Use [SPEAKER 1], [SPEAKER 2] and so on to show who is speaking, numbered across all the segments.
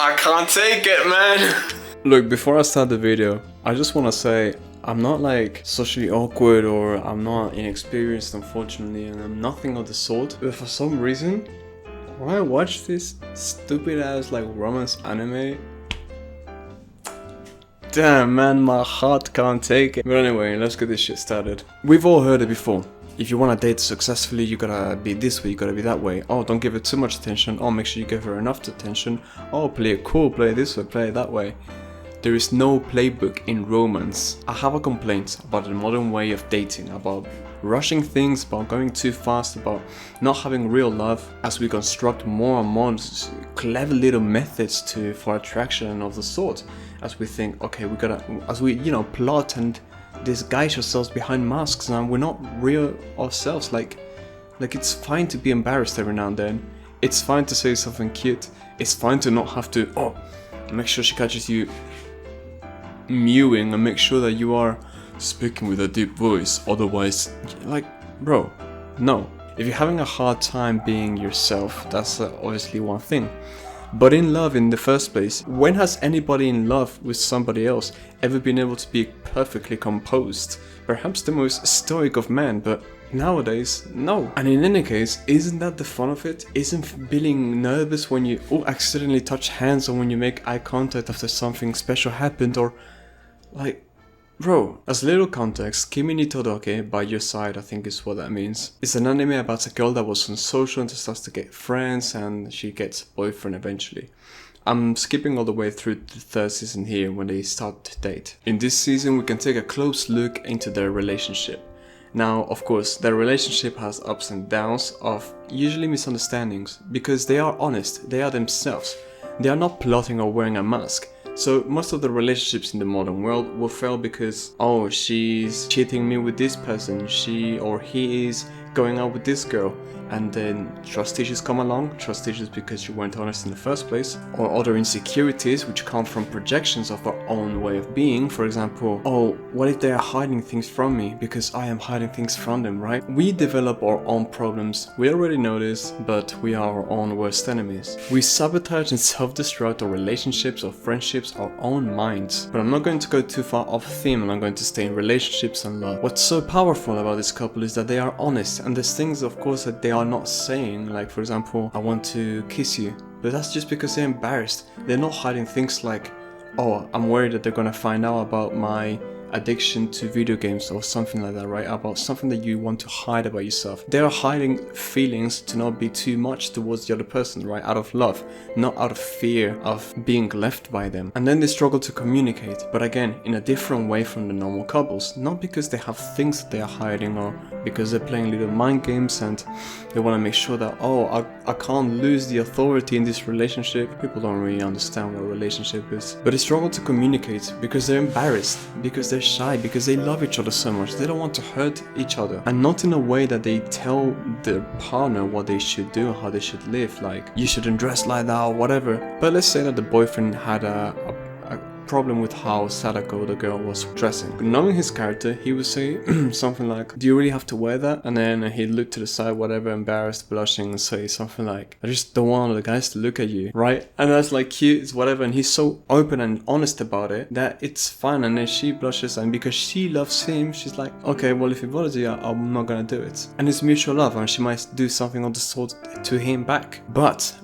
[SPEAKER 1] I can't take it, man. Look, before I start the video, I just want to say I'm not like socially awkward or I'm not inexperienced, unfortunately, and I'm nothing of the sort. But for some reason, when I watch this stupid ass like romance anime, damn man, my heart can't take it. But anyway, let's get this shit started. We've all heard it before. If you want to date successfully, you gotta be this way, you gotta be that way. Oh, don't give her too much attention. Oh, make sure you give her enough attention. Oh, play it cool, play it this way, play it that way. There is no playbook in romance. I have a complaint about the modern way of dating, about rushing things, about going too fast, about not having real love, as we construct more and more clever little methods for attraction and of the sort. As we think, okay, we gotta, as we, plot and disguise ourselves behind masks, and we're not real ourselves. Like it's fine to be embarrassed every now and then. It's fine to say something cute. It's fine to not have to, make sure she catches you mewing and make sure that you are speaking with a deep voice. Otherwise, like, bro, no. If you're having a hard time being yourself, that's obviously one thing. But in love in the first place, when has anybody in love with somebody else ever been able to be perfectly composed? Perhaps the most stoic of men, but nowadays, no. And in any case, isn't that the fun of it? Isn't feeling nervous when you accidentally touch hands or when you make eye contact after something special happened, or like, bro, as a little context, Kimi ni Todoke, By Your Side, I think is what that means. It's an anime about a girl that was on social and starts to get friends and she gets a boyfriend eventually. I'm skipping all the way through the third season here when they start to date. In this season we can take a close look into their relationship. Now, of course, their relationship has ups and downs of usually misunderstandings because they are honest, they are themselves. They are not plotting or wearing a mask. So most of the relationships in the modern world will fail because, oh, she's cheating me with this person, she or he is going out with this girl, and then trust issues come along, trust issues because you weren't honest in the first place, or other insecurities which come from projections of our own way of being. For example, oh, what if they are hiding things from me because I am hiding things from them, right? We develop our own problems, we already know this, but we are our own worst enemies. We sabotage and self-destruct our relationships, our friendships, our own minds. But I'm not going to go too far off theme and I'm going to stay in relationships and love. What's so powerful about this couple is that they are honest, and there's things of course that they are not saying, like for example, I want to kiss you, but that's just because they're embarrassed. They're not hiding things like, oh, I'm worried that they're gonna find out about my addiction to video games or something like that, right? About something that you want to hide about yourself. They are hiding feelings to not be too much towards the other person, right? Out of love, not out of fear of being left by them. And then they struggle to communicate, but again, in a different way from the normal couples. Not because they have things that they are hiding or because they're playing little mind games and they want to make sure that, oh, I can't lose the authority in this relationship. People don't really understand what a relationship is. But they struggle to communicate because they're embarrassed, because they're shy, because they love each other so much. They don't want to hurt each other, and not in a way that they tell their partner what they should do, how they should live, like you shouldn't dress like that or whatever. But let's say that the boyfriend had a problem with how Sadako, the girl, was dressing. Knowing his character, he would say something like, do you really have to wear that? And then he'd look to the side, whatever, embarrassed, blushing, and say something like, I just don't want the guys to look at you, right? And that's like cute, it's whatever, and he's so open and honest about it that it's fine. And then she blushes, and because she loves him, she's like, okay, well, if it bothers you, I'm not gonna do it. And it's mutual love, and she might do something of the sort to him back. But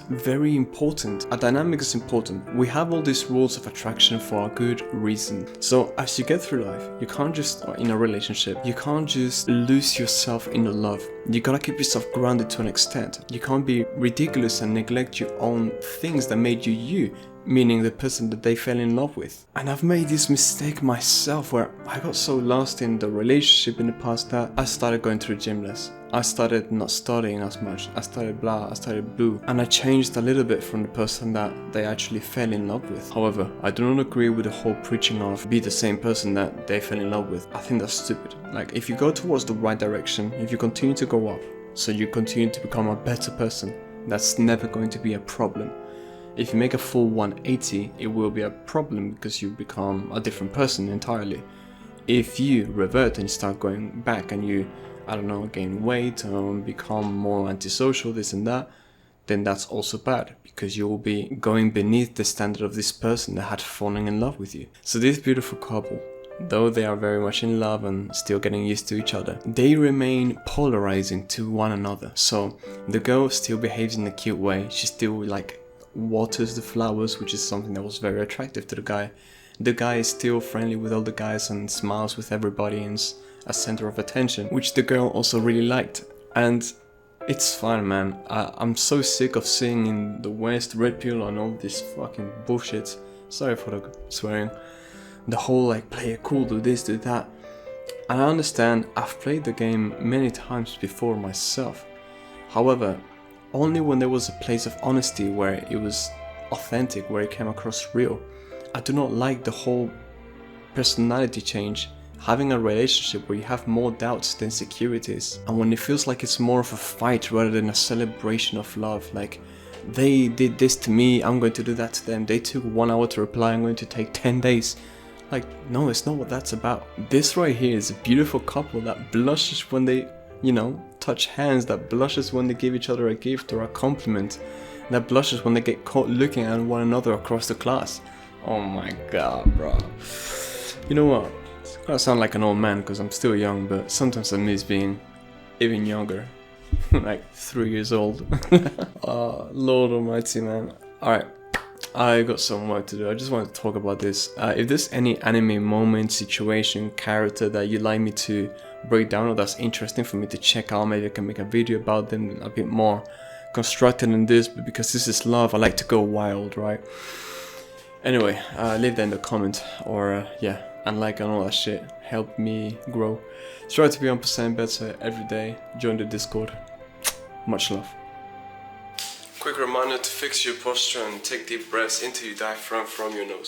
[SPEAKER 1] very important, a dynamic is important. We have all these rules of attraction for a good reason. So as you get through life, you can't just, in a relationship, you can't just lose yourself in the love. You gotta keep yourself grounded to an extent. You can't be ridiculous and neglect your own things that made you you, meaning the person that they fell in love with. And I've made this mistake myself where I got so lost in the relationship in the past that I started going through gym less. I started not studying as much. I started blue. And I changed a little bit from the person that they actually fell in love with. However, I do not agree with the whole preaching of be the same person that they fell in love with. I think that's stupid. Like, if you go towards the right direction, if you continue to go up, so you continue to become a better person, that's never going to be a problem. If you make a full 180, it will be a problem because you become a different person entirely. If you revert and start going back and you, I don't know, gain weight or become more antisocial, this and that, then that's also bad, because you will be going beneath the standard of this person that had fallen in love with you. So this beautiful couple, though they are very much in love and still getting used to each other, they remain polarizing to one another. So the girl still behaves in a cute way. She still like waters the flowers, which is something that was very attractive to the guy. The guy is still friendly with all the guys and smiles with everybody and is a center of attention, which the girl also really liked. And it's fine, man. I'm so sick of seeing in the West red pill and all this fucking bullshit. Sorry for the swearing. The whole like play it cool, do this, do that. And I understand, I've played the game many times before myself. However, only when there was a place of honesty where it was authentic, where it came across real. I do not like the whole personality change, having a relationship where you have more doubts than securities, and when it feels like it's more of a fight rather than a celebration of love. Like, they did this to me, I'm going to do that to them. They took 1 hour to reply, I'm going to take 10 days. Like, no, it's not what that's about. This right here is a beautiful couple that blushes when they, you know, touch hands, that blushes when they give each other a gift or a compliment, that blushes when they get caught looking at one another across the class. Oh my god, bro. You know what? It's gonna sound like an old man because I'm still young, but sometimes I miss being even younger. Like 3 years old. Oh, Lord almighty, man. Alright, I got some work to do. I just want to talk about this. If there's any anime moment, situation, character that you'd like me to break down or that's interesting for me to check out, maybe I can make a video about them a bit more constructed than this, but because this is love, I like to go wild, right? Anyway, leave that in the comment, or yeah, and like and all that shit. Help me grow. Try to be 1% better every day. Join the Discord. Much love. Quick reminder to fix your posture and take deep breaths into your diaphragm from your nose.